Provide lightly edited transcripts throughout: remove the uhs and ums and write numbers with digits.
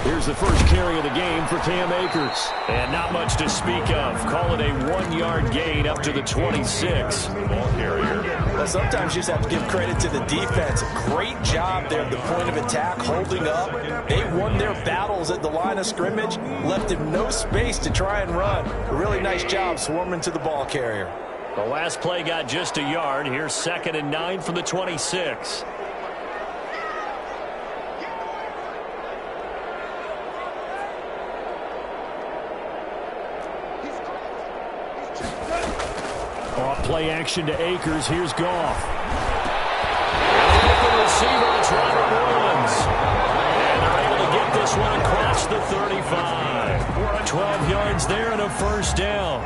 Here's the first carry of the game for Cam Akers. And not much to speak of. Call it a 1-yard gain up to the 26. Ball carrier. Well, sometimes you just have to give credit to the defense. Great job there at the point of attack, holding up. They won their battles at the line of scrimmage, left him no space to try and run. A really nice job swarming to the ball carrier. The last play got just a yard. Here's 2nd and 9 from the 26. Off play action to Akers. Here's Goff. Open receiver, it's Robert Woods. And they're able to get this one across the 35. 12 yards there and a first down.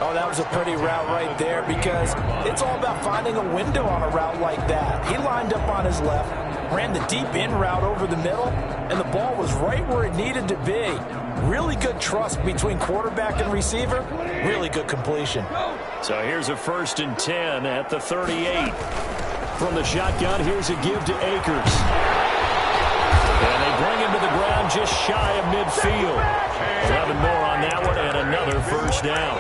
Oh, that was a pretty route right there because it's all about finding a window on a route like that. He lined up on his left, ran the deep in route over the middle, and the ball was right where it needed to be. Really good trust between quarterback and receiver. Really good completion. So here's a 1st and 10 at the 38. From the shotgun, here's a give to Akers. And they bring him to the ground just shy of midfield. 11 more on that one and another first down.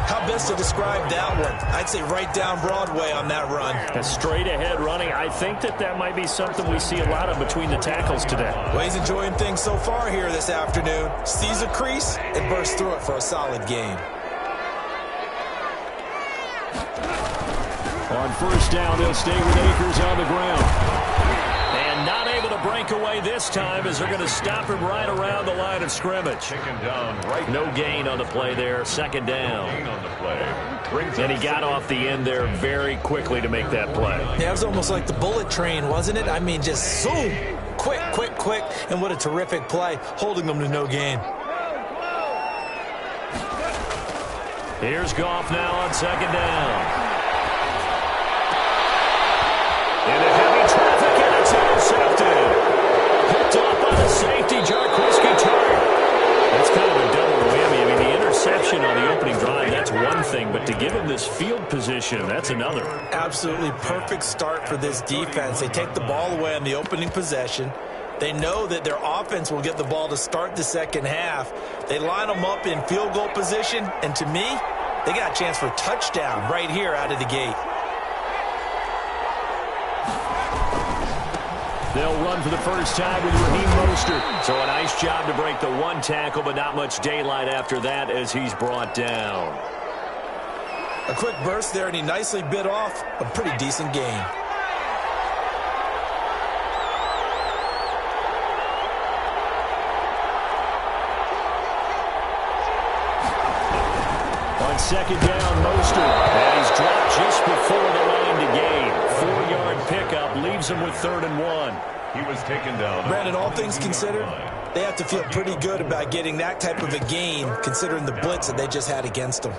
How best to describe that one? I'd say right down Broadway on that run. A straight ahead running. I think that might be something we see a lot of between the tackles today. Well, he's enjoying things so far here this afternoon. Sees a crease and bursts through it for a solid gain. On first down, they'll stay with Akers on the ground. And not able to break away this time as they're going to stop him right around the line of scrimmage. Taken down right. No gain on the play there. 2nd down. Gain on the play. And he got off the end there very quickly to make that play. Yeah, it was almost like the bullet train, wasn't it? I mean, just zoom. Quick, quick, quick. And what a terrific play, holding them to no gain. Here's Goff now on 2nd down. Into heavy traffic, and it's intercepted. Picked off by the safety, Jarquiski Tartt. That's kind of a double whammy. I mean, the interception on the opening drive, that's one thing, but to give him this field position, that's another. Absolutely perfect start for this defense. They take the ball away on the opening possession. They know that their offense will get the ball to start the second half. They line them up in field goal position, and to me, they got a chance for a touchdown right here out of the gate. They'll run for the first time with Raheem Mostert. So a nice job to break the one tackle, but not much daylight after that as he's brought down. A quick burst there, and he nicely bit off a pretty decent gain. On 2nd down, Mostert. And he's dropped just before the line to gain. 4-yard pickup leaves him with 3rd and 1. He was taken down. Brandon, all things considered, they have to feel pretty good about getting that type of a gain, considering the blitz that they just had against them.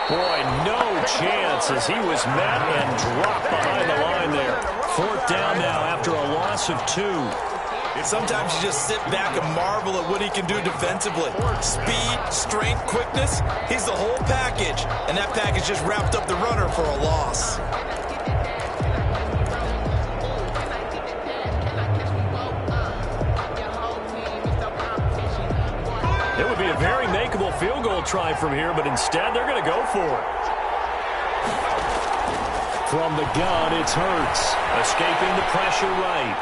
Boy, no chance as he was met and dropped behind the line there. 4th down now after a loss of 2. Sometimes you just sit back and marvel at what he can do defensively. Speed, strength, quickness, he's the whole package. And that package just wrapped up the runner for a loss. It would be a very makeable field goal try from here, but instead they're going to go for it. From the gun, it's Hurts. Escaping the pressure right.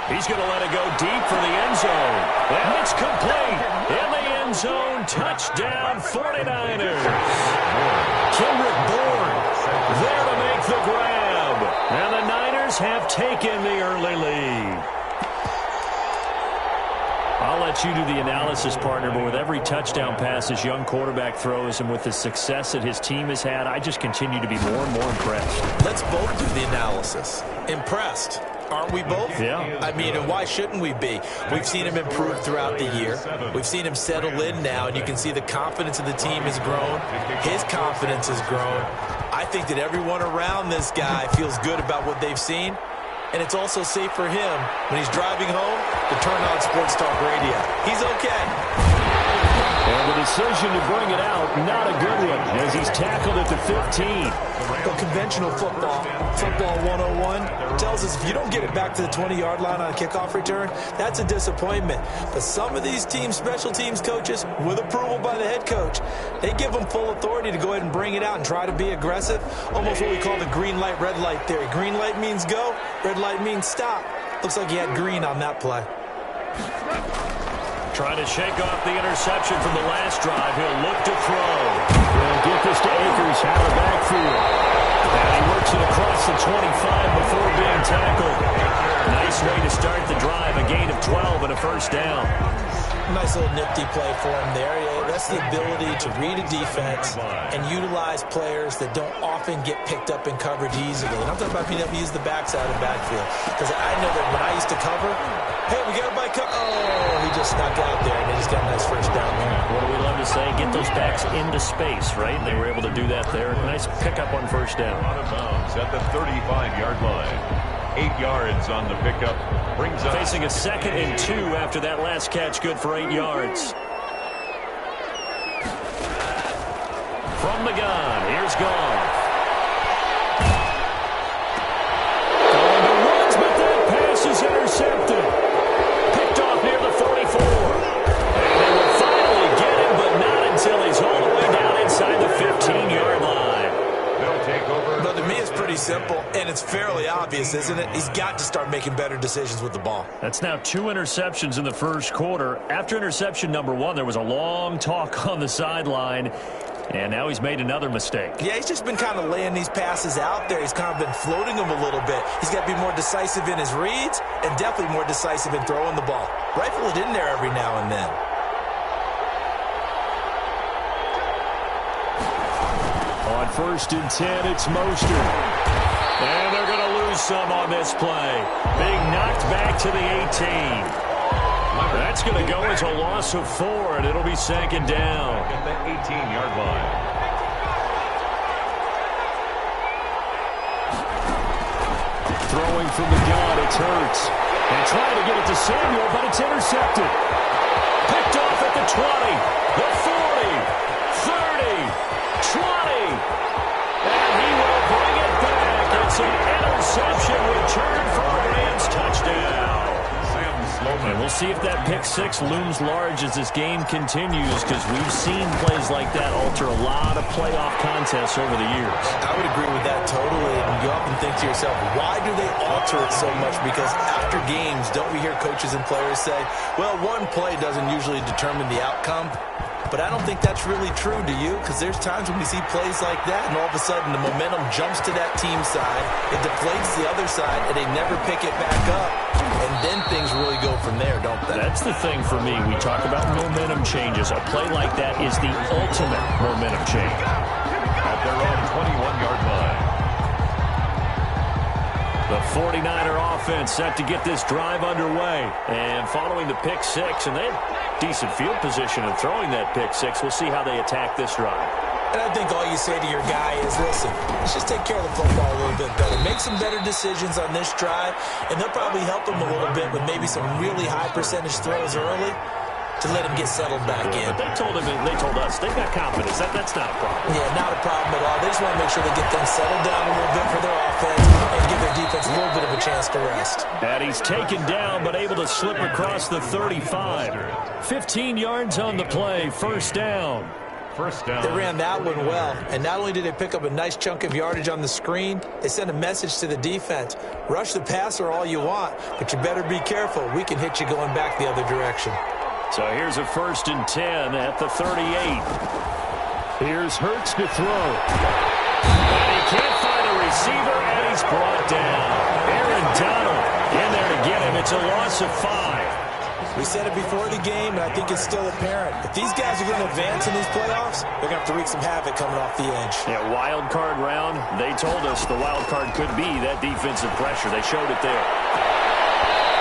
He's going to let it go deep for the end zone. And it's complete. In the end zone, touchdown 49ers. Kendrick Bourne there to make the grab. And the Niners have taken the early lead. I'll let you do the analysis, partner, but with every touchdown pass this young quarterback throws and with the success that his team has had, I just continue to be more and more impressed. Let's both do the analysis. Impressed. aren't we both? Yeah. I mean, and why shouldn't we be? We've seen him improve throughout the year. We've seen him settle in now, and you can see the confidence of the team has grown. His confidence has grown. I think that everyone around this guy feels good about what they've seen, and it's also safe for him when he's driving home to turn on Sports Talk Radio. He's okay. And the decision to bring it out, not a good one, as he's tackled at the 15. But conventional football 101, tells us if you don't get it back to the 20-yard line on a kickoff return, that's a disappointment. But some of these teams, special teams coaches, with approval by the head coach, they give them full authority to go ahead and bring it out and try to be aggressive, almost what we call the green light, red light theory. Green light means go, red light means stop. Looks like he had green on that play. Trying to shake off the interception from the last drive. He'll look to throw. He'll get this to Akers out of the backfield. And he works it across the 25 before being tackled. Nice way to start the drive. A gain of 12 and a first down. Nice little nifty play for him there. Yeah, that's the ability to read a defense and utilize players that don't often get picked up and covered easily. And I'm talking about being able to use the backside of the backfield. Because I know that when I used to cover, hey, we got a bike. Oh, he just snuck out there, and he just got a nice first down there. What do we love to say? Get those backs into space, right? And they were able to do that there. Nice pickup on first down. Out of bounds at the 35-yard line. 8 yards on the pickup. Brings up. Facing a 2nd and 2 after that last catch. Good for 8 yards. From the gun, here's Goff. Going to runs, but that pass is intercepted. Picked off near the 44. And they will finally get him, but not until he's all the way down inside the 15-yard line. They'll take over. But to me, it's pretty simple, and it's fairly obvious, isn't it? He's got to start making better decisions with the ball. That's now 2 interceptions in the first quarter. After interception number 1, there was a long talk on the sideline, and now he's made another mistake. Yeah, he's just been kind of laying these passes out there. He's kind of been floating them a little bit. He's got to be more decisive in his reads and definitely more decisive in throwing the ball. Rifle it in there every now and then. On 1st and 10, it's Mostert. And they're going to lose some on this play. Being knocked back to the 18. That's going to go as a loss of 4, and it'll be 2nd down. At the 18-yard line. Throwing from the gun, it's Hurts. And trying to get it to Samuel, but it's intercepted. Picked off at the 20, the 40, 30, 20. And he will bring it back. It's an interception return for a Rams touchdown. And we'll see if that pick 6 looms large as this game continues, because we've seen plays like that alter a lot of playoff contests over the years. I would agree with that totally. And you often think to yourself, why do they alter it so much? Because after games, don't we hear coaches and players say, well, one play doesn't usually determine the outcome? But I don't think that's really true, do you? Because there's times when we see plays like that, and all of a sudden the momentum jumps to that team side, it deflates the other side, and they never pick it back up. And then things really go from there, don't they? That's the thing for me. We talk about momentum changes. A play like that is the ultimate momentum change. At their own 21-yard line. The 49er offense set to get this drive underway. And following the pick 6, and they have decent field position in throwing that pick 6. We'll see how they attack this drive. And I think all you say to your guy is, listen, let's just take care of the football a little bit better. Make some better decisions on this drive, and they'll probably help him a little bit with maybe some really high percentage throws early to let him get settled back in. But they told us, they've got confidence. That's not a problem. Yeah, not a problem at all. They just want to make sure they get things settled down a little bit for their offense and give their defense a little bit of a chance to rest. And he's taken down, but able to slip across the 35. 15 yards on the play, first down. First down. They ran that one well, and not only did they pick up a nice chunk of yardage on the screen, they sent a message to the defense. Rush the passer all you want, but you better be careful. We can hit you going back the other direction. So here's a 1st and 10 at the 38. Here's Hurts to throw. And he can't find a receiver, and he's brought down. Aaron Donald in there to get him. It's a loss of 5. We said it before the game, and I think it's still apparent. If these guys are going to advance in these playoffs, they're going to have to wreak some havoc coming off the edge. Yeah, wild card round. They told us the wild card could be that defensive pressure. They showed it there.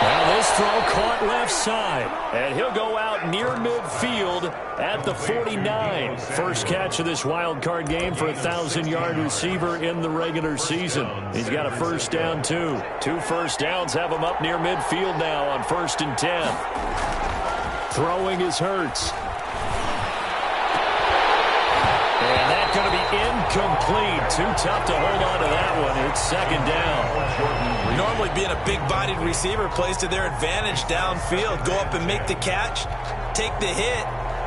Now this throw caught left side, and he'll go out near midfield at the 49. First catch of this wild card game for a 1,000-yard receiver in the regular season. He's got a first down, too. 2 first downs have him up near midfield now on 1st and 10. Throwing is Hurts. And that's going to be incomplete. Too tough to hold on to that one. It's 2nd down. Normally being a big-bodied receiver plays to their advantage downfield. Go up and make the catch, take the hit,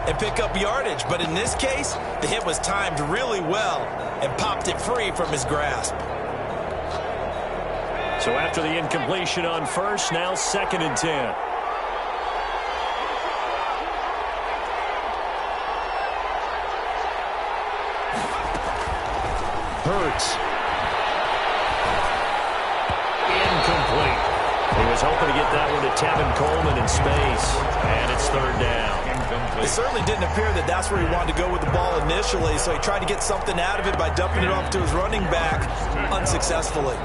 and pick up yardage. But in this case, the hit was timed really well and popped it free from his grasp. So after the incompletion on first, now 2nd and 10. Hurts. Incomplete. He was hoping to get that one to Tevin Coleman in space. And it's 3rd down. It certainly didn't appear that that's where he wanted to go with the ball initially, so he tried to get something out of it by dumping it off to his running back unsuccessfully.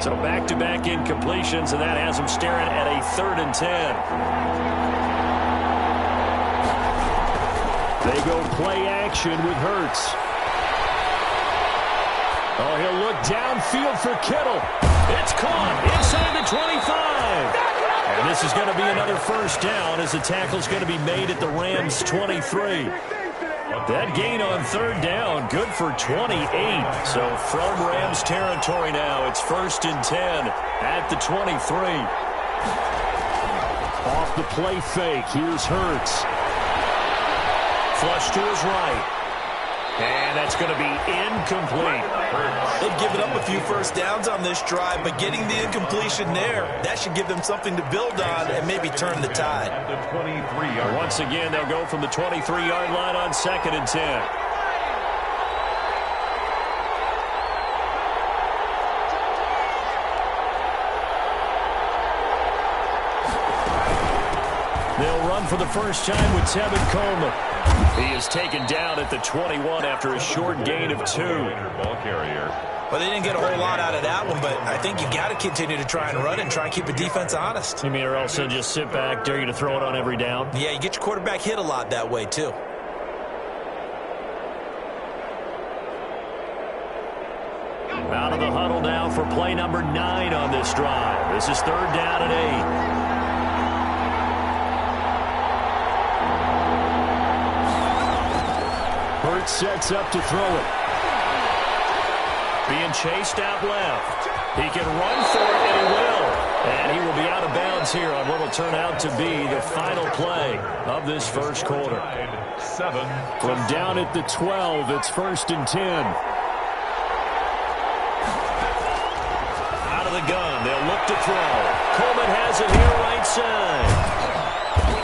So back-to-back incompletions, and that has him staring at a 3rd and 10. They go play action with Hurts. Oh, he'll look downfield for Kittle. It's caught inside the 25. And this is going to be another first down as the tackle's going to be made at the Rams' 23. That gain on 3rd down, good for 28. So from Rams territory now, it's 1st and 10 at the 23. Off the play fake, here's Hurts. Flush to his right. And that's going to be incomplete. They've given up a few first downs on this drive, but getting the incompletion there, that should give them something to build on and maybe turn the tide. Once again, they'll go from the 23-yard line on 2nd and 10. They'll run for the first time with Tevin Coleman. He is taken down at the 21 after a short gain of 2. Ball carrier. Well, they didn't get a whole lot out of that one, but I think you got to continue to try and run and try and keep the defense honest. You mean, or else they'll just sit back, dare you to throw it on every down? Yeah, you get your quarterback hit a lot that way, too. Out of the huddle now for play number 9 on this drive. This is 3rd down and 8. Hurts sets up to throw it. Being chased out left. He can run for it, and he will. And he will be out of bounds here on what will turn out to be the final play of this first quarter. From down at the 12, it's 1st and 10. Out of the gun, they'll look to throw. Coleman has it here right side.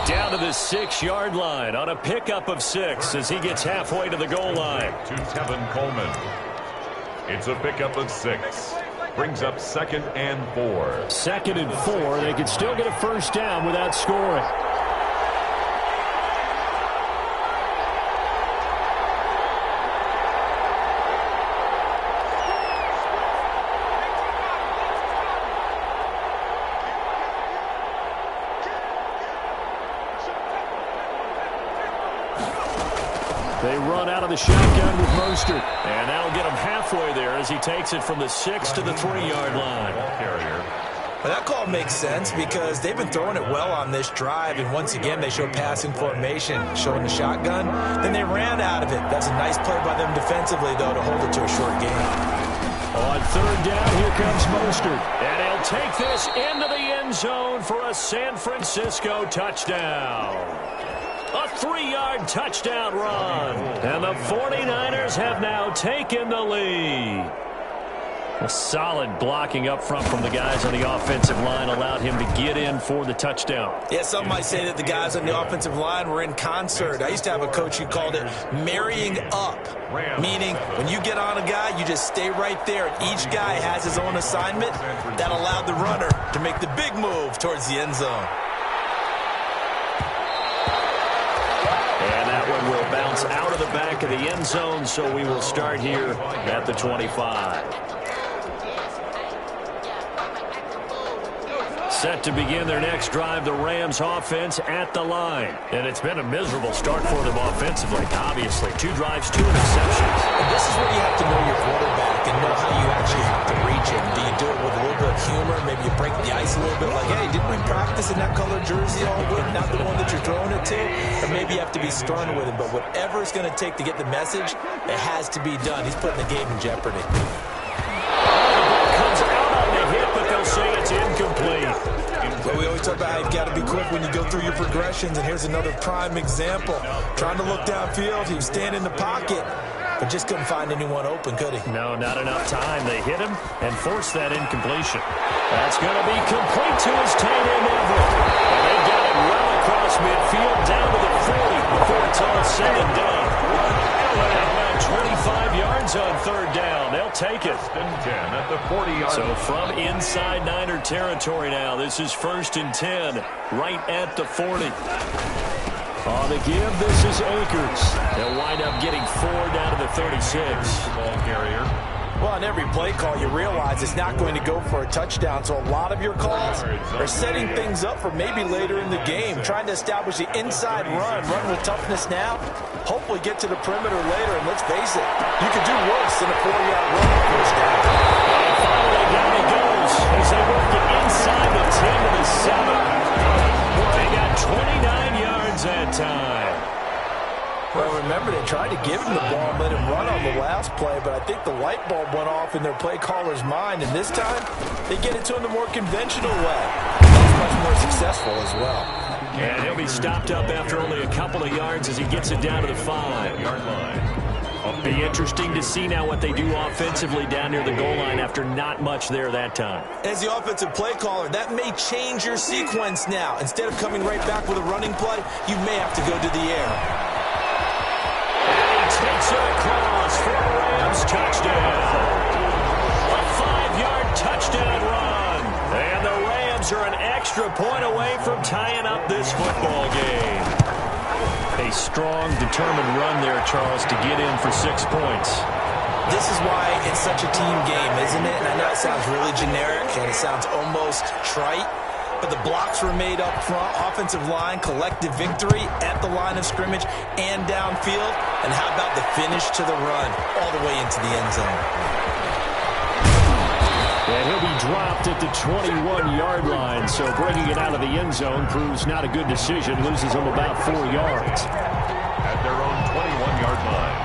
Down to the 6-yard line on a pickup of 6 as he gets halfway to the goal line. To Tevin Coleman. It's a pickup of 6. Brings up 2nd and 4. 2nd and 4. They could still get a first down without scoring. They run out of the shotgun with Mostert. And that'll get him halfway there as he takes it from the 6 to the 3-yard line. Well, that call makes sense because they've been throwing it well on this drive, and once again they showed passing formation, showing the shotgun. Then they ran out of it. That's a nice play by them defensively, though, to hold it to a short gain. On 3rd down, here comes Mostert. And he'll take this into the end zone for a San Francisco touchdown. A 3-yard touchdown run. And the 49ers have now taken the lead. A solid blocking up front from the guys on the offensive line allowed him to get in for the touchdown. Yeah, some might say that the guys on the offensive line were in concert. I used to have a coach who called it marrying up, meaning when you get on a guy, you just stay right there. And each guy has his own assignment. That allowed the runner to make the big move towards the end zone. And that one will bounce out of the back of the end zone, so we will start here at the 25. Set to begin their next drive, the Rams offense at the line. And it's been a miserable start for them offensively, obviously. 2 drives, 2 interceptions. And this is where you have to know your quarterback and know how you actually have to reach him. Do you do it with a little bit of humor? Maybe you break the ice a little bit like, hey, didn't we practice in that color jersey all week? Not the one that you're throwing it to? Or maybe you have to be stern with him. But whatever it's going to take to get the message, it has to be done. He's putting the game in jeopardy. Comes out on the hit, but they'll say it's incomplete. But we always talk about how you've got to be quick when you go through your progressions, and here's another prime example. Trying to look downfield, he was standing in the pocket, but just couldn't find anyone open, could he? No, not enough time. They hit him and forced that incompletion. That's going to be complete to his tight end, Everett. And they got it well across midfield, down to the 40 before it's all said and done. About 25 yards on third down. They'll take it. 10 at the 40-yard. So from inside Niner territory now, this is 1st and 10, right at the 40. On the give, this is Akers. They'll wind up getting 4 down to the 36. Ball carrier. Well, on every play call, you realize it's not going to go for a touchdown. So a lot of your calls are setting things up for maybe later in the game, trying to establish the inside run with toughness now, hopefully get to the perimeter later. And let's face it, you could do worse than a 4-yard run on first down. And finally, down he goes as they work it inside the 10 to the 7. They got 29 yards that time. Well, remember, they tried to give him the ball and let him run on the last play, but I think the light bulb went off in their play caller's mind, and this time they get it to him the more conventional way. That's much more successful as well. And he'll be stopped up after only a couple of yards as he gets it down to the 5-yard line. It'll be interesting to see now what they do offensively down near the goal line after not much there that time. As the offensive play caller, that may change your sequence now. Instead of coming right back with a running play, you may have to go to the air. Takes it across for a Rams touchdown. A 5-yard touchdown run. And the Rams are an extra point away from tying up this football game. A strong, determined run there, Charles, to get in for 6 points. This is why it's such a team game, isn't it? And I know it sounds really generic and it sounds almost trite, but the blocks were made up front, offensive line, collective victory at the line of scrimmage and downfield. And how about the finish to the run all the way into the end zone? And he'll be dropped at the 21-yard line, so bringing it out of the end zone proves not a good decision, loses him about 4 yards. At their own 21-yard line.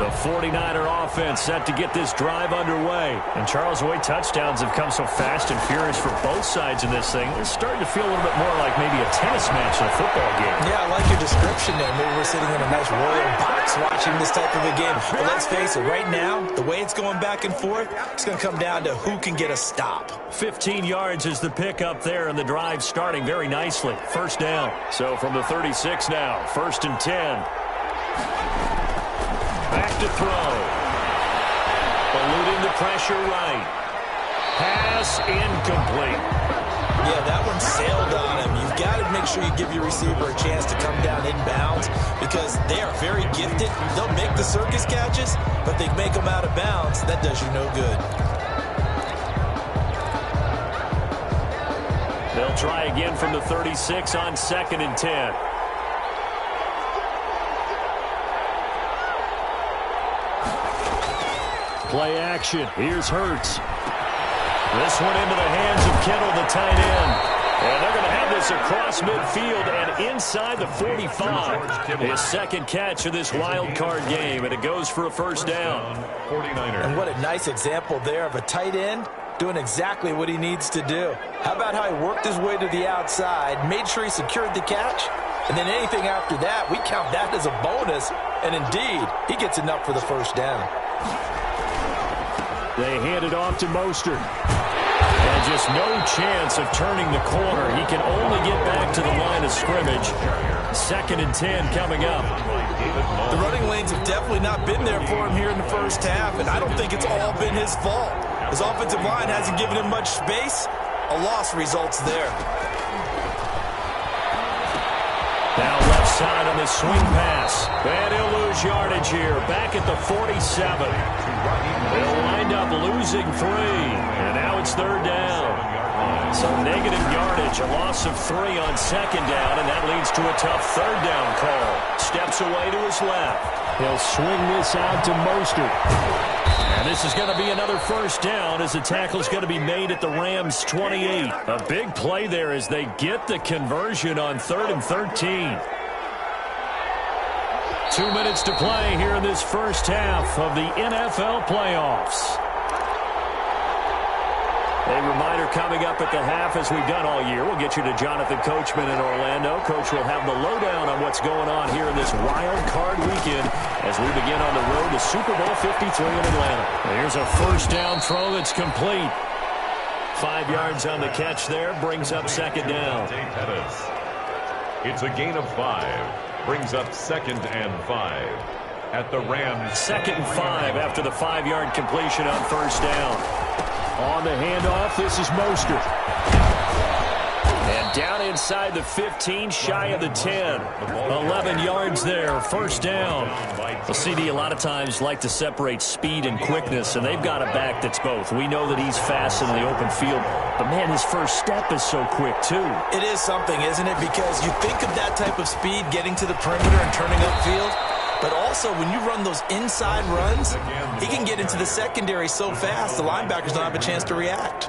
The 49er offense set to get this drive underway. And Charles, the way touchdowns have come so fast and furious for both sides in this thing, it's starting to feel a little bit more like maybe a tennis match in a football game. Yeah, I like your description there. Maybe we're sitting in a nice royal box watching this type of a game. But let's face it, right now, the way it's going back and forth, it's going to come down to who can get a stop. 15 yards is the pickup there, and the drive starting very nicely. First down. So from the 36 now, 1st and 10. Back to throw. Eluding the pressure right. Pass incomplete. Yeah, that one sailed on him. You've got to make sure you give your receiver a chance to come down inbounds because they are very gifted. They'll make the circus catches, but they make them out of bounds. That does you no good. They'll try again from the 36 on 2nd and 10. Play action. Here's Hurts. This one into the hands of Kittle, the tight end. And they're going to have this across midfield and inside the 45. His second catch of this wild card game, and it goes for a first down. 49er. And what a nice example there of a tight end doing exactly what he needs to do. How about how he worked his way to the outside, made sure he secured the catch, And then anything after that, we count that as a bonus. And indeed, he gets enough for the first down. They hand it off to Mostert. And just no chance of turning the corner. He can only get back to the line of scrimmage. 2nd and 10 coming up. The running lanes have definitely not been there for him here in the first half, and I don't think it's all been his fault. His offensive line hasn't given him much space. A loss results there. Now left side on the swing pass. And he'll lose yardage here. Back at the 47. They'll wind up losing 3. And now it's 3rd down. So negative yardage, a loss of 3 on 2nd down, and that leads to a tough 3rd down call. Steps away to his left. He'll swing this out to Mostert. And this is going to be another first down as the tackle's going to be made at the Rams' 28. A big play there as they get the conversion on 3rd and 13. 2 minutes to play here in this first half of the NFL playoffs. A reminder coming up at the half, as we've done all year. We'll get you to Jonathan Coachman in Orlando. Coach will have the lowdown on what's going on here in this wild card weekend as we begin on the road to Super Bowl 53 in Atlanta. Here's a first down throw that's complete. 5 yards on the catch there, brings up 2nd down. It's a gain of 5. Brings up 2nd and 5 at the Rams. 2nd and 5 after the 5-yard completion on first down. On the handoff, this is Mostert. And down inside the 15, shy of the 10. 11 yards there, first down. The CD a lot of times like to separate speed and quickness, and they've got a back that's both. We know that he's fast in the open field, but man, his first step is so quick too. It is something, isn't it? Because you think of that type of speed getting to the perimeter and turning upfield. But also, when you run those inside runs, he can get into the secondary so fast, the linebackers don't have a chance to react.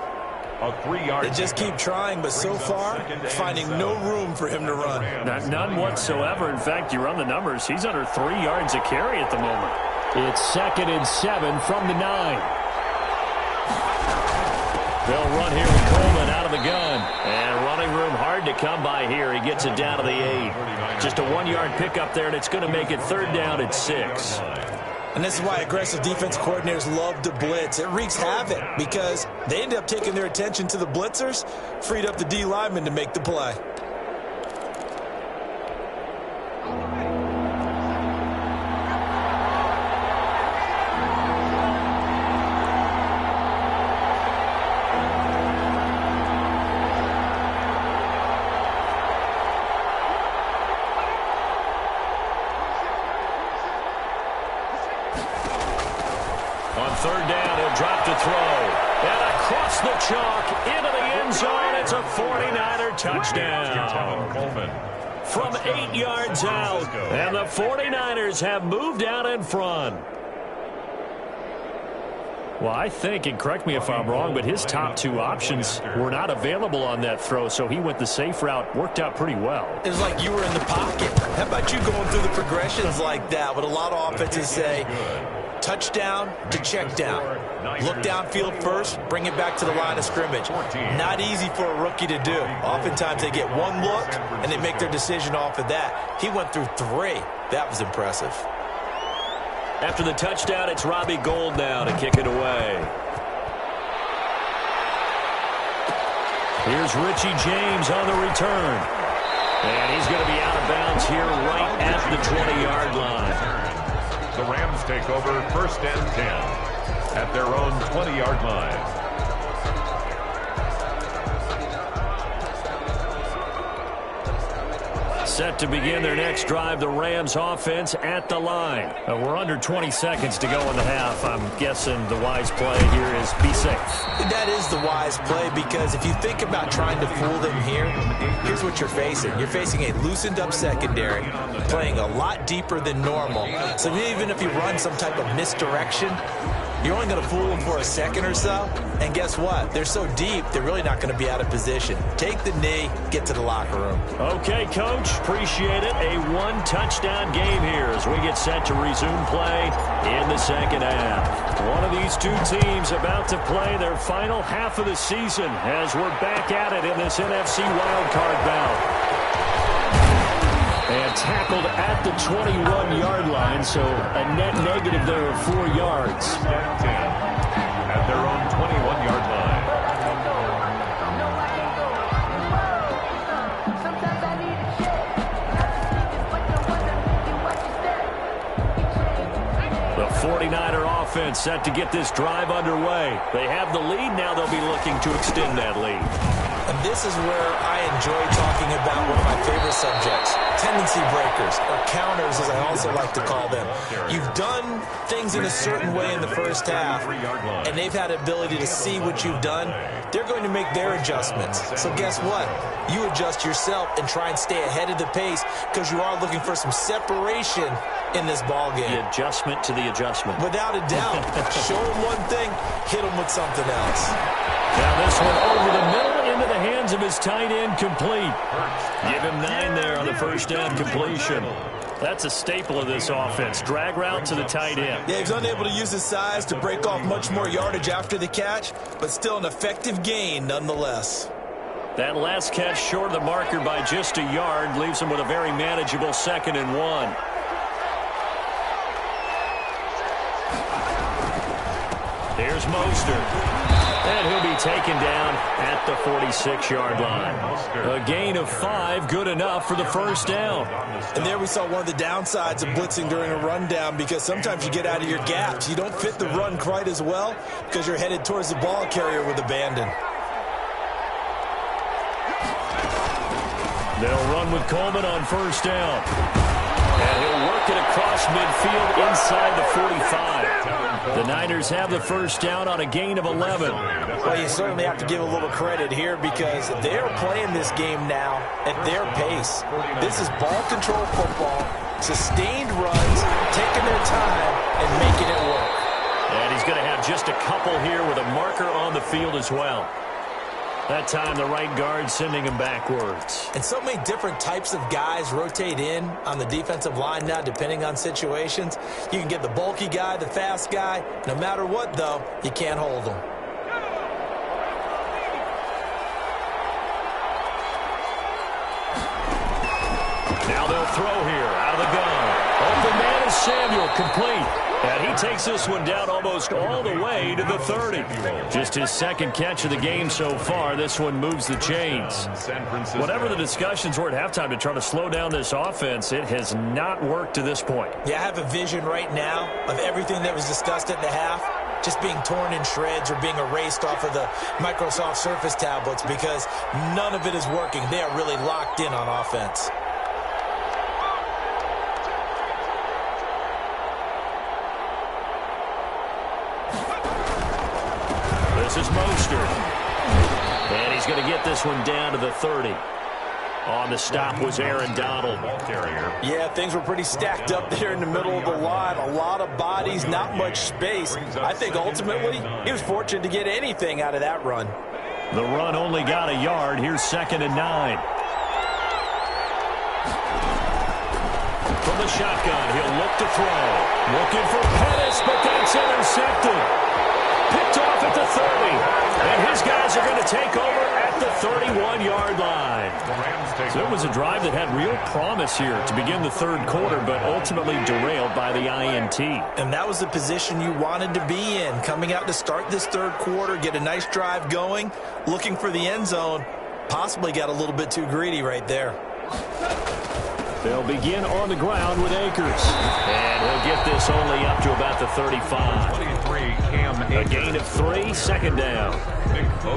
A 3-yard. They just keep trying, but so far, finding no room for him to run. None whatsoever. In fact, you run the numbers, he's under 3 yards a carry at the moment. It's 2nd and 7 from the 9. They'll run here with Coleman out of the gun. And running room hard to come by here. He gets it down to the 8. Just a 1-yard pickup there, and it's going to make it 3rd down at 6. And this is why aggressive defense coordinators love to blitz. It wreaks havoc because they end up taking their attention to the blitzers, freed up the D lineman to make the play. On 3rd down, he'll drop to throw. And across the chalk into the end zone. It's a 49er touchdown. From 8 yards out. And the 49ers have moved out in front. Well, I think, and correct me if I'm wrong, but his top 2 options were not available on that throw, so he went the safe route. Worked out pretty well. It was like you were in the pocket. How about you going through the progressions like that? What a lot of offenses say, touchdown to check down. Look downfield first, bring it back to the line of scrimmage. Not easy for a rookie to do. Oftentimes they get one look, and they make their decision off of that. He went through 3. That was impressive. After the touchdown, it's Robbie Gould now to kick it away. Here's Richie James on the return. And he's going to be out of bounds here right at the 20-yard line. The Rams take over 1st and 10 at their own 20-yard line. Set to begin their next drive, the Rams offense at the line. We're under 20 seconds to go in the half. I'm guessing the wise play here is be safe. That is the wise play because if you think about trying to fool them here, here's what you're facing. You're facing a loosened up secondary, playing a lot deeper than normal. So even if you run some type of misdirection, you're only going to fool them for a second or so. And guess what? They're so deep, they're really not going to be out of position. Take the knee, get to the locker room. Okay, Coach. Appreciate it. A 1-touchdown game here as we get set to resume play in the second half. One of these 2 teams about to play their final half of the season as we're back at it in this NFC wildcard bout. And tackled at the 21-yard line, so a net negative there of 4 yards. At their own 21-yard line. The 49er offense set to get this drive underway. They have the lead. Now they'll be looking to extend that lead. And this is where I enjoy talking about one of my favorite subjects, tendency breakers, or counters as I also like to call them. You've done things in a certain way in the first half, and they've had the ability to see what you've done. They're going to make their adjustments. So guess what? You adjust yourself and try and stay ahead of the pace because you are looking for some separation in this ball game. The adjustment to the adjustment. Without a doubt. Show them one thing, hit them with something else. Now this one over the middle into the hands of his tight end, complete. Give him 9 there on the first down completion. That's a staple of this offense. Drag route to the tight end. Yeah, he's unable to use his size to break off much more yardage after the catch, but still an effective gain nonetheless. That last catch short of the marker by just a yard leaves him with a very manageable 2nd and 1. Here's Mostert. And he'll be taken down at the 46-yard line. A gain of 5, good enough for the first down. And there we saw one of the downsides of blitzing during a rundown, because sometimes you get out of your gaps. You don't fit the run quite as well because you're headed towards the ball carrier with abandon. They'll run with Coleman on first down. And he'll work it across midfield inside the 45. The Niners have the first down on a gain of 11. Well, you certainly have to give a little credit here because they're playing this game now at their pace. This is ball control football, sustained runs, taking their time, and making it work. And he's going to have just a couple here with a marker on the field as well. That time, the right guard sending him backwards. And so many different types of guys rotate in on the defensive line now, depending on situations. You can get the bulky guy, the fast guy. No matter what, though, you can't hold them. Now they'll throw here out of the gun. Open man is Samuel, complete. And he takes this one down almost all the way to the 30. Just his 2nd catch of the game so far. This one moves the chains. Whatever the discussions were at halftime to try to slow down this offense, it has not worked to this point. Yeah, I have a vision right now of everything that was discussed at the half just being torn in shreds or being erased off of the Microsoft Surface tablets because none of it is working. They are really locked in on offense. This is Mostert. And he's going to get this one down to the 30. On the stop was Aaron Donald. Yeah, things were pretty stacked up there in the middle of the line. A lot of bodies, not much space. I think ultimately he was fortunate to get anything out of that run. The run only got a yard. Here's 2nd and 9. From the shotgun, he'll look to throw. Looking for Pettis, but that's intercepted. Picked off at the 30. And his guys are going to take over at the 31-yard line. So it was a drive that had real promise here to begin the 3rd quarter, but ultimately derailed by the INT. And that was the position you wanted to be in, coming out to start this 3rd quarter, get a nice drive going, looking for the end zone. Possibly got a little bit too greedy right there. They'll begin on the ground with Akers. And he'll get this only up to about the 35. A gain of 3, 2nd down.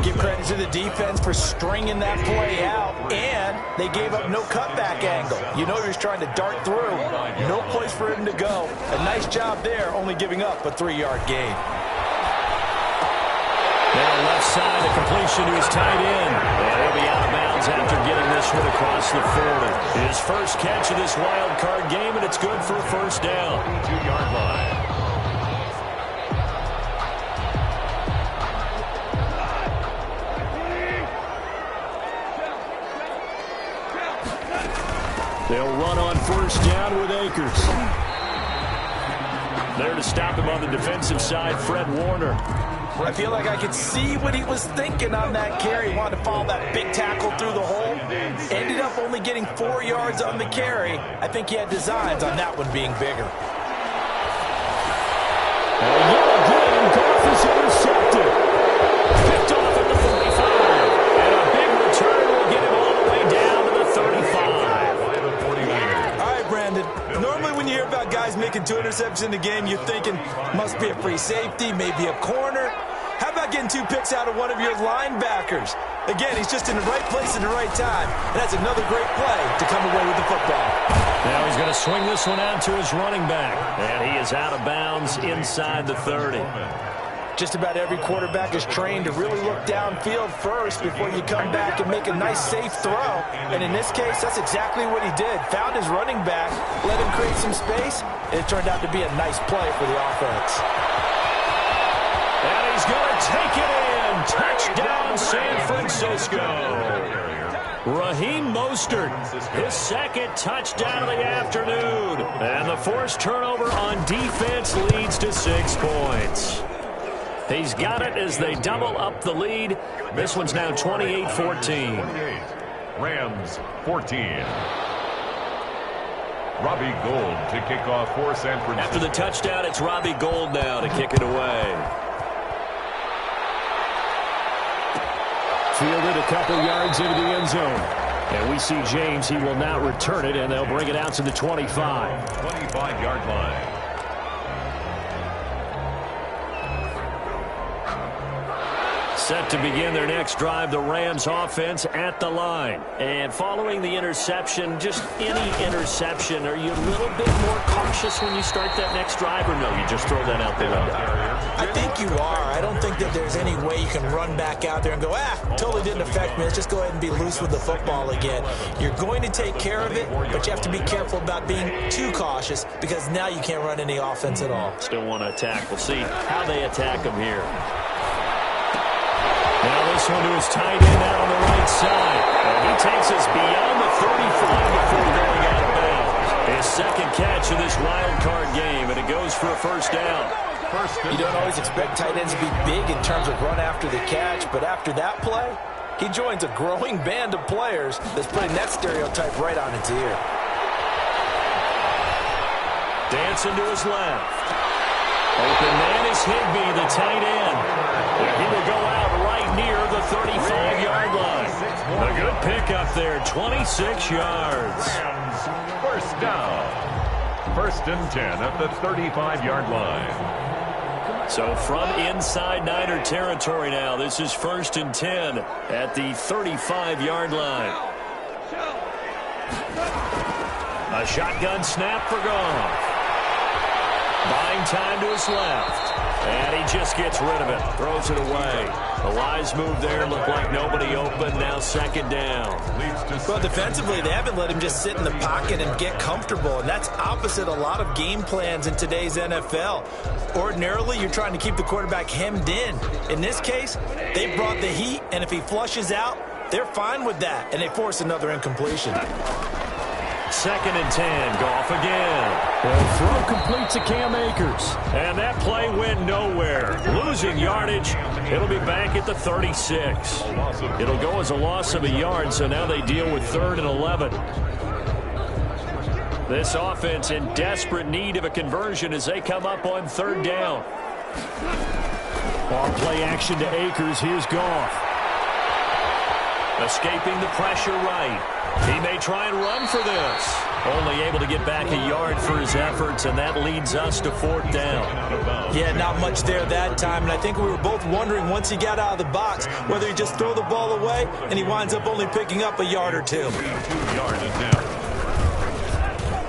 Give credit to the defense for stringing that play out, and they gave up no cutback angle. You know he was trying to dart through. No place for him to go. A nice job there, only giving up a 3-yard gain. Now left side, a completion to his tight end. And he'll be out of bounds after getting this one across the 40. His first catch of this wild card game, and it's good for a first down. 2-yard line. They'll run on first down with Akers. There to stop him on the defensive side, Fred Warner. I feel like I could see what he was thinking on that carry. He wanted to follow that big tackle through the hole. Ended up only getting getting 4 yards on the carry. I think he had designs on that one being bigger. And yet again, Goff is intercepted. Picked off at the 45. And a big return will get him all the way down to the 35. All right, Brandon. Normally when you hear about guys making 2 interceptions in the game, you're thinking must be a free safety, maybe a corner. How about getting 2 picks out of one of your linebackers? Again, he's just in the right place at the right time. And that's another great play to come away with the football. Now he's going to swing this one out to his running back. And he is out of bounds inside the 30. Just about every quarterback is trained to really look downfield first before you come back and make a nice, safe throw. And in this case, that's exactly what he did. Found his running back, let him create some space, and it turned out to be a nice play for the offense. And he's going to take it in. Touchdown, San Francisco. Raheem Mostert, his second touchdown of the afternoon. And the forced turnover on defense leads to 6 points. He's got it as they double up the lead. This one's now 28-14. Rams 14. Robbie Gould to kick off for San Francisco. After the touchdown, it's Robbie Gould now to kick it away. Fielded a couple yards into the end zone. And we see James. He will now return it, and they'll bring it out to the 25. 25-yard line. Set to begin their next drive, the Rams offense at the line. And following the interception, just any interception, are you a little bit more cautious when you start that next drive, or no, you just throw that out the window? I think you are. I don't think that there's any way you can run back out there and go, totally didn't affect me. Let's just go ahead and be loose with the football again. You're going to take care of it, but you have to be careful about being too cautious because now you can't run any offense at all. Still want to attack. We'll see how they attack him here. Now this one to his tight end out on the right side. And he takes us beyond the 35 before going out of bounds. His second catch of this wild card game, and it goes for a first down. You don't always expect tight ends to be big in terms of run after the catch, but after that play, he joins a growing band of players that's putting that stereotype right on its ear. Dancing to his left. Open man is Higbee, the tight end. He will go out right near the 35-yard line. A good pickup there, 26 yards. First down. 1st and 10 at the 35-yard line. So from inside Niner territory now, this is 1st and 10 at the 35-yard line. A shotgun snap for Goff. Buying time to his left. And he just gets rid of it. Throws it away. A wise move there. Looked like nobody open. Now 2nd down. Well, defensively, they haven't let him just sit in the pocket and get comfortable. And that's opposite a lot of game plans in today's NFL. Ordinarily, you're trying to keep the quarterback hemmed in. In this case, they brought the heat. And if he flushes out, they're fine with that. And they force another incompletion. 2nd and 10. Goff again. The throw complete to Cam Akers. And that play went nowhere. Losing yardage. It'll be back at the 36. It'll go as a loss of a yard, so now they deal with 3rd and 11. This offense in desperate need of a conversion as they come up on 3rd down. On play action to Akers. Here's Goff. Escaping the pressure right. He may try and run for this. Only able to get back a yard for his efforts, and that leads us to 4th down. Yeah, not much there that time, and I think we were both wondering once he got out of the box whether he just throw the ball away, and he winds up only picking up a yard or 2.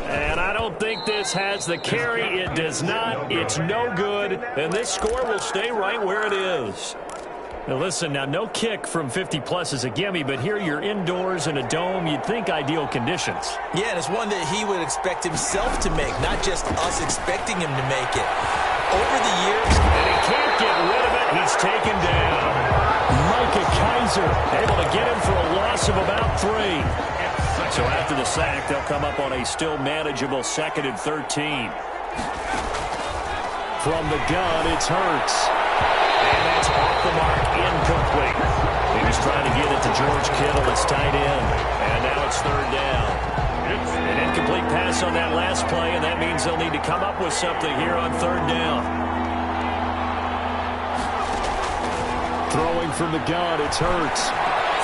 And I don't think this has the carry. It does not. It's no good, and this score will stay right where it is. Now listen, no kick from 50-plus is a gimme, but here you're indoors in a dome. You'd think ideal conditions. Yeah, and it's one that he would expect himself to make, not just us expecting him to make it. Over the years... And he can't get rid of it. He's taken down. Micah Kiser able to get him for a loss of about 3. So after the sack, they'll come up on a still manageable 2nd and 13. From the gun, it's Hurts. And that's off the mark, incomplete. He was trying to get it to George Kittle, his tight end. And now it's 3rd down. come up with something here on third down. Throwing from the gun, it's Hurts.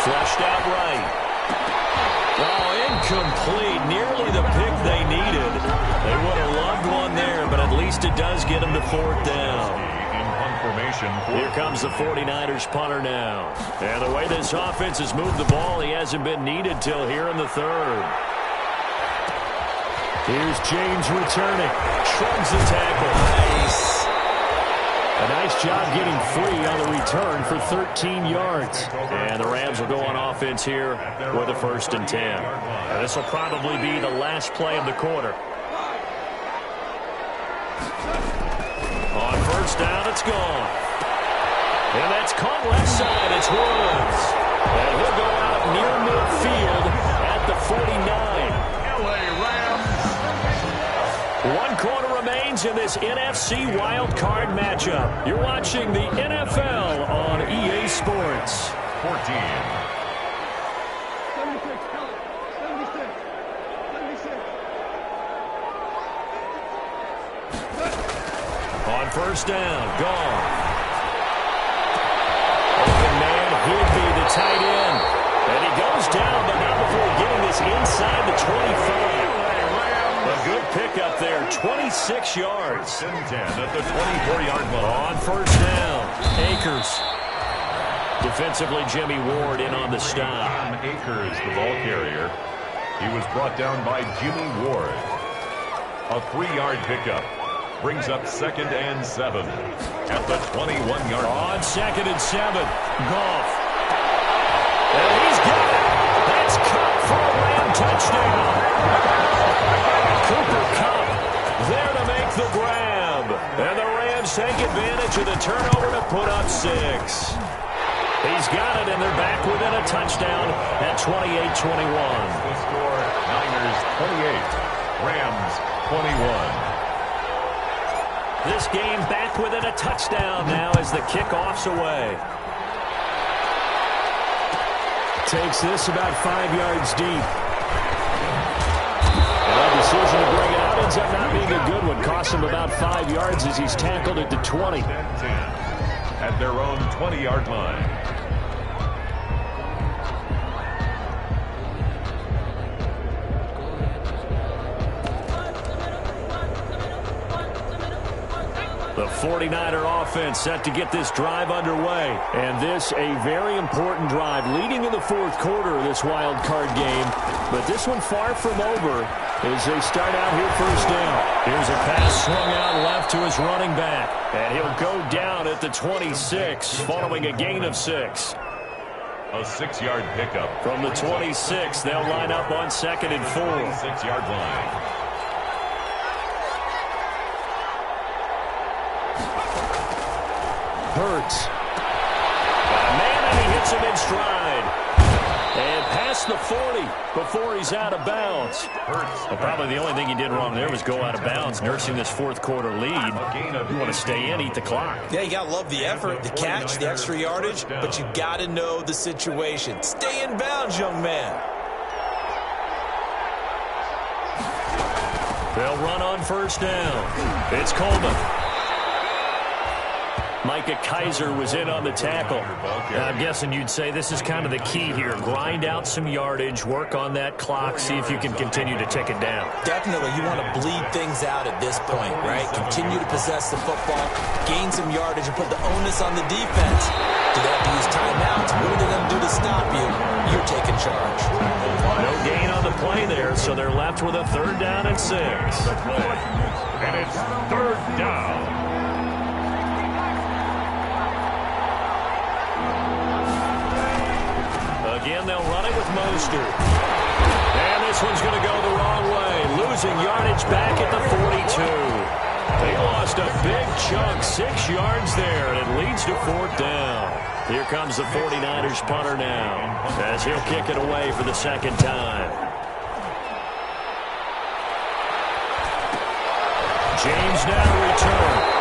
Flushed out right. Oh, incomplete. Nearly the pick they needed. They would have loved one there, but at least it does get them to fourth down. Here comes the 49ers punter now. And the way this offense has moved the ball, he hasn't been needed till here in the third. Here's James returning. Shrugs the tackle. Nice. A nice job getting free on the return for 13 yards. And the Rams will go on offense here with a 1st and 10. And this will probably be the last play of the quarter. On first down, it's gone. And that's caught left side. It's Woods. And he'll go out near midfield at the 49. LA Rams. One quarter remains in this NFC Wild Card matchup. You're watching the NFL on EA Sports. 14. First down, gone. Open man, Higby, the tight end. And he goes down, but not before getting this inside the 25. A good pickup there, 26 yards. 10 at the 24-yard line. On first down, Akers. Defensively, Jimmy Ward in on the stop. Akers, the ball carrier. He was brought down by Jimmy Ward. A 3-yard pickup. Brings up 2nd and 7 at the 21-yard line. On 2nd and 7, Goff. And he's got it. That's Kupp for a Ram touchdown. Cooper Kupp there to make the grab. And the Rams take advantage of the turnover to put up 6. He's got it, and they're back within a touchdown at 28-21. The score, Niners 28, Rams 21. This game back within a touchdown now as the kickoff's away. Takes this about 5 yards deep. And that decision to bring it out ends up not being a good one. Cost him about 5 yards as he's tackled at the 20. At their own 20-yard line. The 49er offense set to get this drive underway. And this a very important drive leading in the fourth quarter of this wild card game. But this one far from over as they start out here first down. Here's a pass swung out left to his running back. And he'll go down at the 26 following a gain of 6. A 6-yard pickup. From the 26, they'll line up on 2nd and 4. 6-yard line. Hurts. Got a man, and he hits him in stride. And past the 40 before he's out of bounds. Well, probably the only thing he did wrong there was go out of bounds, nursing this fourth quarter lead. You want to stay in, eat the clock. Yeah, you got to love the effort, the catch, the extra yardage, but you got to know the situation. Stay in bounds, young man. They'll run on first down. It's Coleman. Micah Kiser was in on the tackle. I'm guessing you'd say this is kind of the key here. Grind out some yardage, work on that clock, see if you can continue to tick it down. Definitely, you want to bleed things out at this point, right? Continue to possess the football, gain some yardage, and put the onus on the defense. Do they have to use timeouts? What are they going to do to stop you? You're taking charge. No gain on the play there, so they're left with a 3rd down and 6. And it's 3rd down. Again, they'll run it with Mostert. And this one's going to go the wrong way. Losing yardage back at the 42. They lost a big chunk, 6 yards there, and it leads to 4th down. Here comes the 49ers punter now, as he'll kick it away for the 2nd time. James now to return.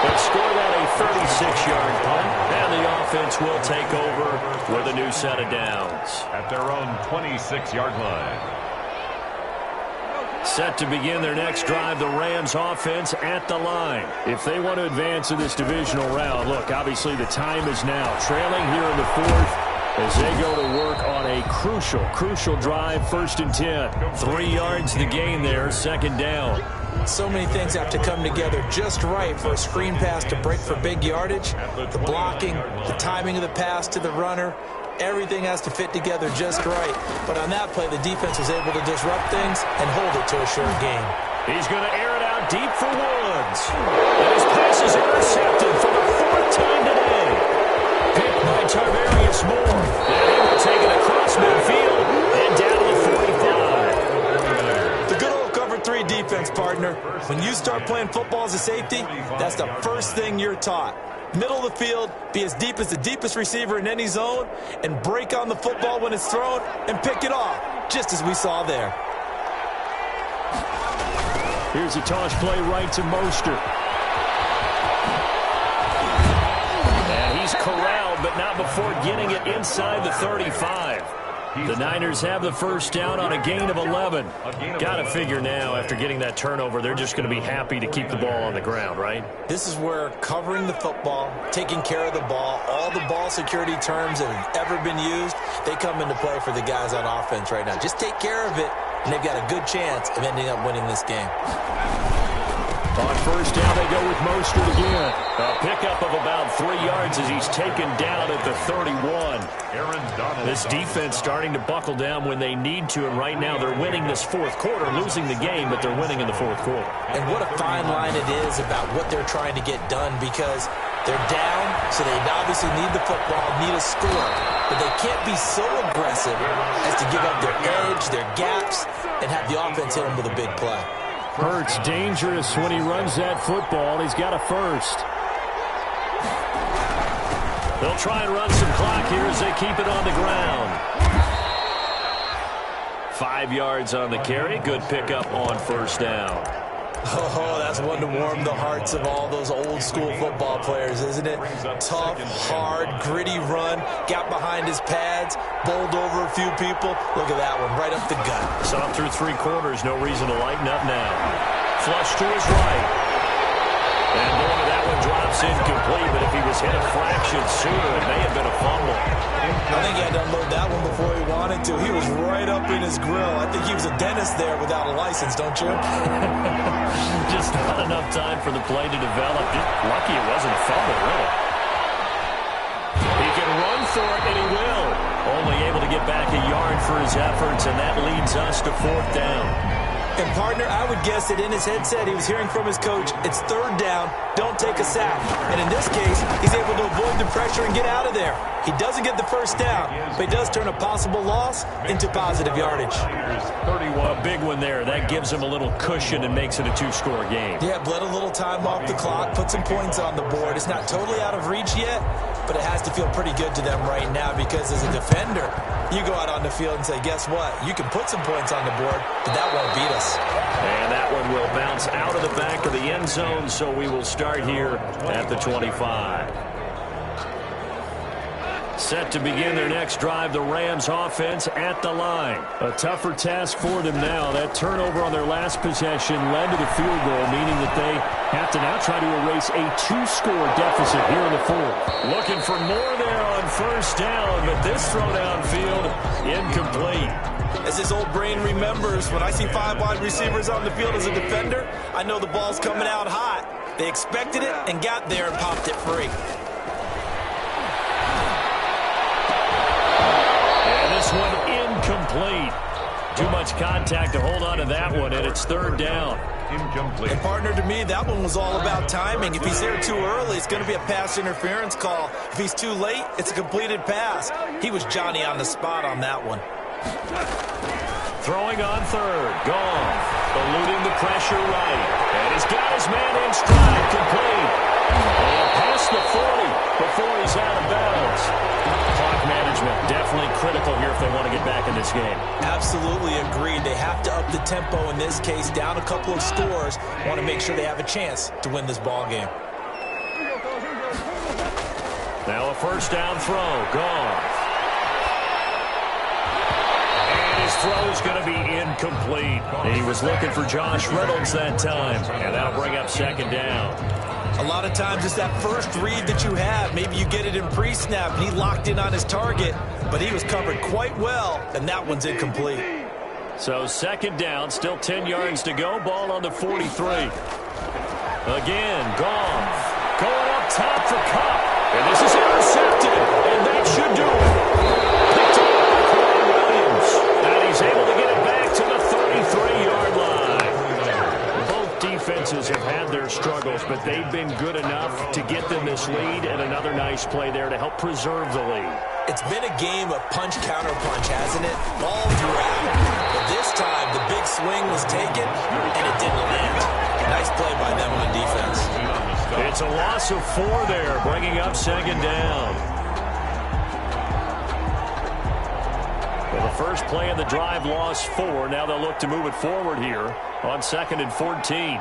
They scored out a 36-yard punt, and the offense will take over with a new set of downs. At their own 26-yard line. Set to begin their next drive, the Rams offense at the line. If they want to advance in this divisional round, look, obviously the time is now. Trailing here in the fourth as they go to work on a crucial drive, 1st and 10. 3 yards the gain there, 2nd down. So many things have to come together just right for a screen pass to break for big yardage. The blocking, the timing of the pass to the runner, everything has to fit together just right. But on that play, the defense was able to disrupt things and hold it to a short gain. He's going to air it out deep for Woods. And his pass is intercepted for the 4th time today. Picked by Tarvarius Moore. And he will take it across midfield and down to the 45. The good old cover 3 defense, partner. When you start playing football as a safety, that's the first thing you're taught. Middle of the field, be as deep as the deepest receiver in any zone, and break on the football when it's thrown and pick it off, just as we saw there. Here's a toss play right to Mostert. And he's corralled, but not before getting it inside the 35. The Niners have the 1st down on a gain of 11. Got to figure now, after getting that turnover, they're just going to be happy to keep the ball on the ground, right? This is where covering the football, taking care of the ball, all the ball security terms that have ever been used, they come into play for the guys on offense right now. Just take care of it, and they've got a good chance of ending up winning this game. On 1st down, they go with Mostert again. A pickup of about 3 yards as he's taken down at the 31. This defense starting to buckle down when they need to, and right now they're winning this 4th quarter, losing the game, but they're winning in the 4th quarter. And what a fine line it is about what they're trying to get done, because they're down, so they obviously need the football, need a score, but they can't be so aggressive as to give up their edge, their gaps, and have the offense hit them with a big play. Hurts dangerous when he runs that football. He's got a 1st. They'll try and run some clock here as they keep it on the ground. 5 yards on the carry. Good pickup on 1st down. Oh, that's one to warm the hearts of all those old-school football players, isn't it? Tough, hard, gritty run, got behind his pads, bowled over a few people. Look at that one, right up the gut. Saw him through 3 quarters, no reason to lighten up now. Flush to his right. And boy, that one drops incomplete, but if he was hit a fraction sooner, it may have been a fumble. I think he had to unload that one before he wanted to. He was right up in his grill. I think he was a dentist there without a license, don't you? Just not enough time for the play to develop. Lucky it wasn't a fumble, really. He can run for it, and he will. Only able to get back a yard for his efforts, and that leads us to 4th down. And, partner, I would guess that in his headset he was hearing from his coach, it's 3rd down, don't take a sack. And in this case, he's able to avoid the pressure and get out of there. He doesn't get the 1st down, but he does turn a possible loss into positive yardage. 31, a big one there. That gives him a little cushion and makes it a 2-score game. Yeah, bled a little time off the clock, put some points on the board. It's not totally out of reach yet, but it has to feel pretty good to them right now, because as a defender, you go out on the field and say, guess what? You can put some points on the board, but that won't beat us. And that one will bounce out of the back of the end zone, so we will start here at the 25. Set to begin their next drive, the Rams offense at the line. A tougher task for them now. That turnover on their last possession led to the field goal, meaning that they have to now try to erase a 2-score deficit here in the 4th. Looking for more there on 1st down, but this throw downfield incomplete. As his old brain remembers, when I see 5 wide receivers on the field as a defender, I know the ball's coming out hot. They expected it and got there and popped it free. This one incomplete. Too much contact to hold on to that one, and it's 3rd down. Incomplete. And, partner, to me, that one was all about timing. If he's there too early, it's going to be a pass interference call. If he's too late, it's a completed pass. He was Johnny on the spot on that one. Throwing on 3rd. Goff, eluding the pressure right. And he's got his man in stride, complete. And past the 40 before he's out of bounds. Clock management definitely critical here if they want to get back in this game. Absolutely agreed. They have to up the tempo in this case, down a couple of scores. Want to make sure they have a chance to win this ball game. Now a 1st down throw. Goff. And his throw is going to be incomplete. He was looking for Josh Reynolds that time, and that'll bring up second down. A lot of times it's that first read that you have. Maybe you get it in pre-snap, and he locked in on his target, but he was covered quite well, and that one's incomplete. So second down, still 10 yards to go. Ball on the 43. Again, Goff going up top for Kupp. And this is intercepted, and that should do it. Picked up by Corey Williams. And he's able to get it back to the 33-yard line. Both defenses have had their struggles, but they've been good enough to get them this lead, and another nice play there to help preserve the lead. It's been a game of punch-counter-punch, hasn't it? All throughout. But this time, the big swing was taken, and it didn't land. Nice play by them on defense. It's a loss of 4 there, bringing up second down. Well, the first play of the drive lost 4. Now they'll look to move it forward here on 2nd and 14.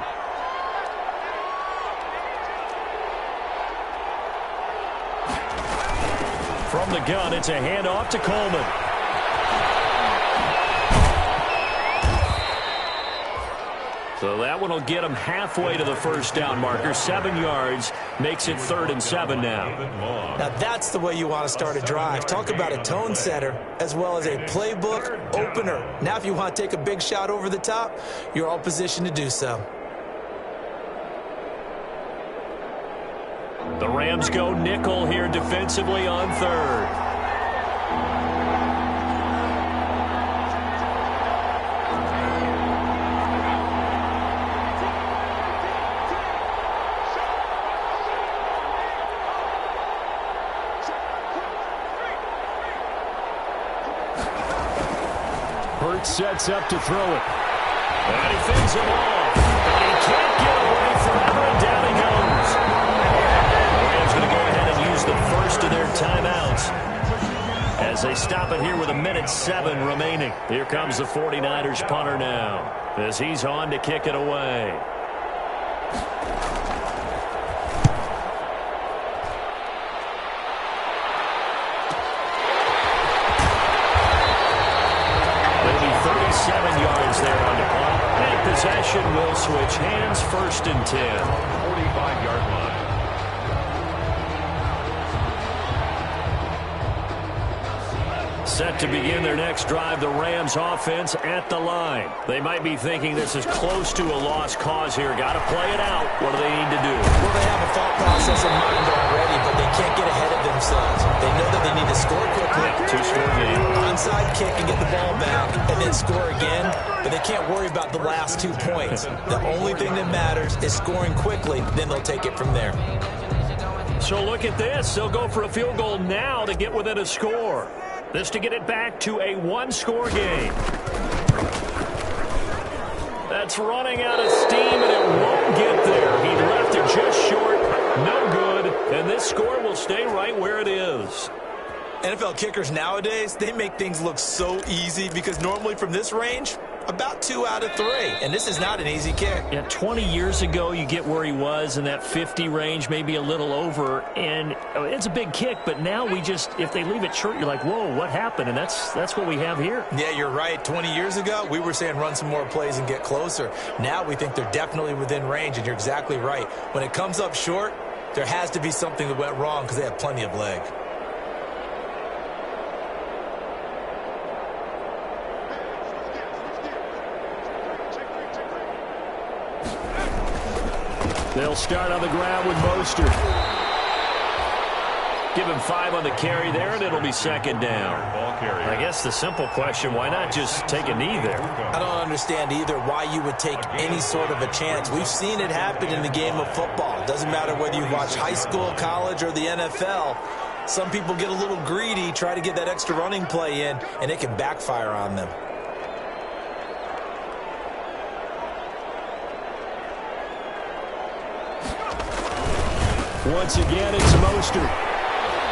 From the gun, it's a handoff to Coleman. So that one will get him halfway to the first down marker. 7 yards makes it 3rd and 7 now. Now that's the way you want to start a drive. Talk about a tone setter as well as a playbook opener. Now if you want to take a big shot over the top, you're all positioned to do so. The Rams go nickel here defensively on 3rd. Sets up to throw it. And he fends him off. And he can't get away forever, and down he goes. The Rams going to go ahead and use the first of their timeouts as they stop it here with 1:07 remaining. Here comes the 49ers punter now as he's on to kick it away. Possession will switch hands, 1st and 10. 45-yard line. Set to begin their next drive, the Rams offense at the line. They might be thinking this is close to a lost cause here. Got to play it out. What do they need to do? Well, they have a thought process in mind already, but they can't get ahead of themselves. They know that they need to score quickly. 2-score game. Onside kick and get the ball back and then score again, but they can't worry about the last 2 points. The only thing that matters is scoring quickly, then they'll take it from there. So look at this. They'll go for a field goal now to get within a score. This to get it back to a 1-score game. That's running out of steam, and it won't get there. He left it just short. No good. And this score will stay right where it is. NFL kickers nowadays, they make things look so easy because normally from this range, about 2 out of 3. And this is not an easy kick. Yeah, 20 years ago, you get where he was in that 50 range, maybe a little over. And it's a big kick, but now we just, if they leave it short, you're like, whoa, what happened? And that's what we have here. Yeah, you're right. 20 years ago, we were saying run some more plays and get closer. Now we think they're definitely within range, and you're exactly right. When it comes up short, there has to be something that went wrong because they have plenty of leg. They'll start on the ground with Mostert. Give him 5 on the carry there, and it'll be 2nd down. I guess the simple question, why not just take a knee there? I don't understand either why you would take any sort of a chance. We've seen it happen in the game of football. It doesn't matter whether you watch high school, college, or the NFL. Some people get a little greedy, try to get that extra running play in, and it can backfire on them. Once again, it's Mostert.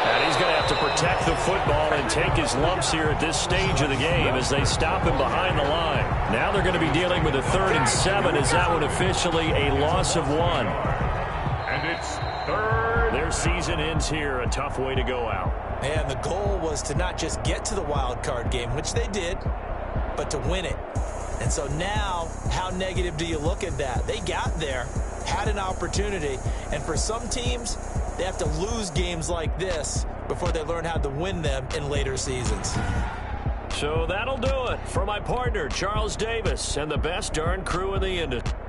And he's going to have to protect the football and take his lumps here at this stage of the game as they stop him behind the line. Now they're going to be dealing with a 3rd and 7. Is that one officially a loss of 1? And it's 3rd. Their season ends here. A tough way to go out. And the goal was to not just get to the wild card game, which they did, but to win it. And so now, how negative do you look at that? They got there, had an opportunity, and for some teams, they have to lose games like this before they learn how to win them in later seasons. So that'll do it for my partner, Charles Davis, and the best darn crew in the industry.